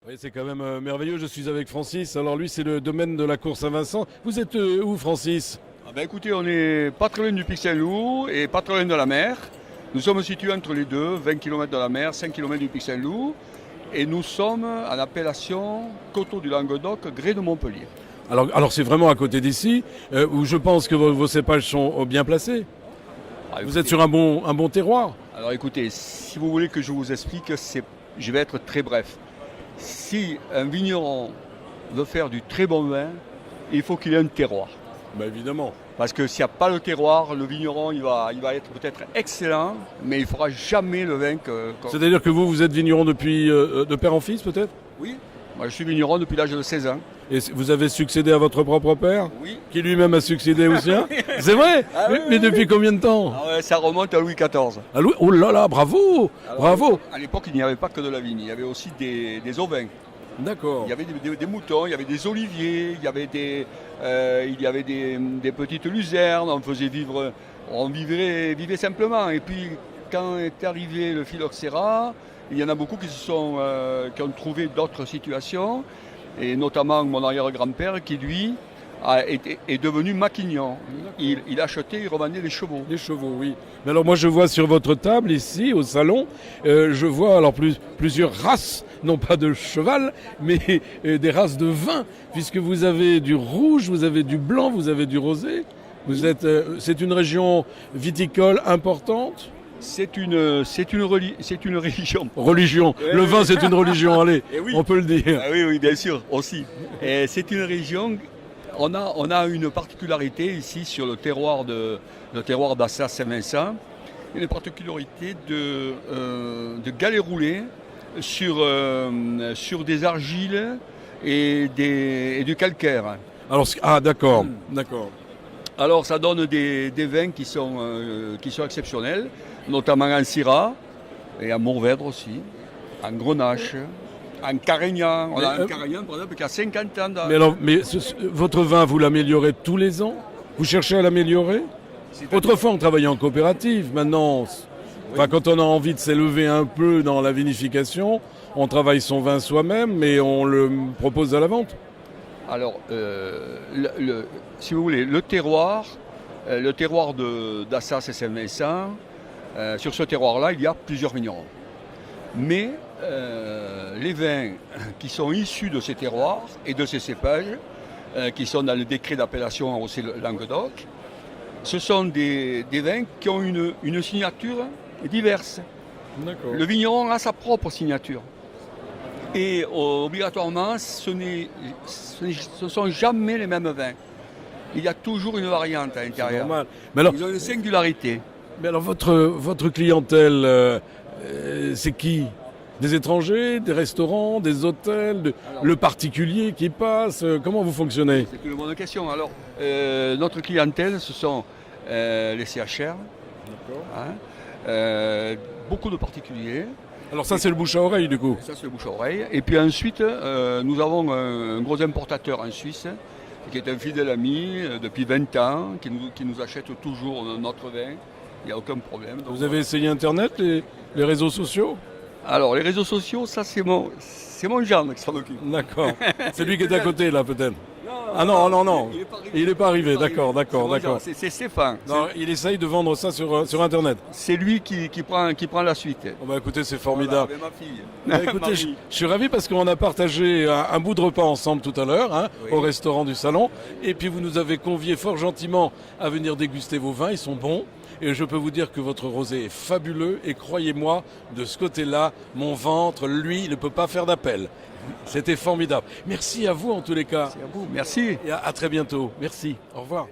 Oui, c'est quand même merveilleux. Je suis avec Francis. Alors lui, c'est le domaine de la Cour Saint-Vincent. Vous êtes où, Francis? Écoutez, on n'est pas très loin du Pic Saint-Loup et pas très loin de la mer. Nous sommes situés entre les deux, 20 km de la mer, 5 km du Pic Saint-Loup. Et nous sommes à l'appellation Coteaux du Languedoc, Grès de Montpellier. Alors c'est vraiment à côté d'ici, où je pense que vos cépages sont bien placés. Vous êtes sur un bon terroir. Alors écoutez, si vous voulez que je vous explique, je vais être très bref. Si un vigneron veut faire du très bon vin, il faut qu'il ait un terroir. Évidemment. Parce que s'il n'y a pas le terroir, le vigneron il va être peut-être excellent, mais il ne fera jamais le vin que... C'est-à-dire que vous êtes vigneron depuis de père en fils peut-être? Oui, moi je suis vigneron depuis l'âge de 16 ans. Et vous avez succédé à votre propre père? Oui. Qui lui-même a succédé au sien? C'est vrai? Ah oui, Mais depuis combien de temps? Ça remonte à Louis XIV. Oh là là, bravo! Alors, Bravo! À l'époque, il n'y avait pas que de la vigne, il y avait aussi des ovins. D'accord. Il y avait des moutons, il y avait des oliviers, il y avait des petites luzernes, on vivait simplement. Et puis, quand est arrivé le phylloxéra, il y en a beaucoup qui ont trouvé d'autres situations, et notamment mon arrière-grand-père qui, lui, est devenu maquignon. Il achetait, il revendait des chevaux. Les chevaux, oui. Mais alors moi je vois sur votre table ici au salon, je vois alors plusieurs races, non pas de cheval, mais des races de vin, puisque vous avez du rouge, vous avez du blanc, vous avez du rosé. C'est une région viticole importante. C'est une religion. Religion. Le vin c'est une religion, allez, oui. on peut le dire. Ah oui, bien sûr, aussi. Et c'est une région. On a une particularité ici sur le terroir d'Assas-Saint-Vincent, une particularité de galets roulés sur des argiles et du calcaire. Alors, d'accord, d'accord. Alors ça donne des vins qui sont exceptionnels, notamment en Syrah et en Mourvèdre aussi, en Grenache. En Carignan, on a un Carignan par exemple qui a 50 ans. Votre vin, vous l'améliorez tous les ans? Vous cherchez à l'améliorer? Autrefois, on travaillait en coopérative. Maintenant, quand on a envie de s'élever un peu dans la vinification, on travaille son vin soi-même, mais on le propose à la vente. Alors, si vous voulez, le terroir d'Assas et Saint-Vincent, sur ce terroir-là, il y a plusieurs vignerons. Mais les vins qui sont issus de ces terroirs et de ces cépages, qui sont dans le décret d'appellation Languedoc, ce sont des vins qui ont une signature diverse. D'accord. Le vigneron a sa propre signature. Et obligatoirement, ce ne sont jamais les mêmes vins. Il y a toujours une variante à l'intérieur. Normal. Mais alors, ils ont une singularité. Mais alors votre clientèle, c'est qui? Des étrangers, des restaurants, des hôtels, le particulier qui passe? Comment vous fonctionnez? C'est une bonne question. Alors, notre clientèle, ce sont les CHR, beaucoup de particuliers. Alors ça, c'est le bouche à oreille, du coup? Ça, c'est le bouche à oreille. Et puis ensuite, nous avons un gros importateur en Suisse, qui est un fidèle ami depuis 20 ans, qui nous achète toujours notre vin. Il n'y a aucun problème. Donc, vous avez essayé Internet, les réseaux sociaux? Alors, les réseaux sociaux, ça, c'est mon gendre qui s'en occupe. D'accord. C'est lui qui est à côté, là, peut-être? Ah non. Il n'est pas arrivé. D'accord. C'est Stéphane. Non, il essaye de vendre ça sur Internet. C'est lui qui prend la suite. Écoutez, c'est formidable. Voilà, avec ma fille. Écoutez, je suis ravi parce qu'on a partagé un bout de repas ensemble tout à l'heure, au restaurant du Salon. Et puis vous nous avez conviés fort gentiment à venir déguster vos vins. Ils sont bons. Et je peux vous dire que votre rosé est fabuleux. Et croyez-moi, de ce côté-là, mon ventre, lui, ne peut pas faire d'appel. C'était formidable. Merci à vous en tous les cas. Merci à vous. Merci. Et à très bientôt. Merci. Au revoir.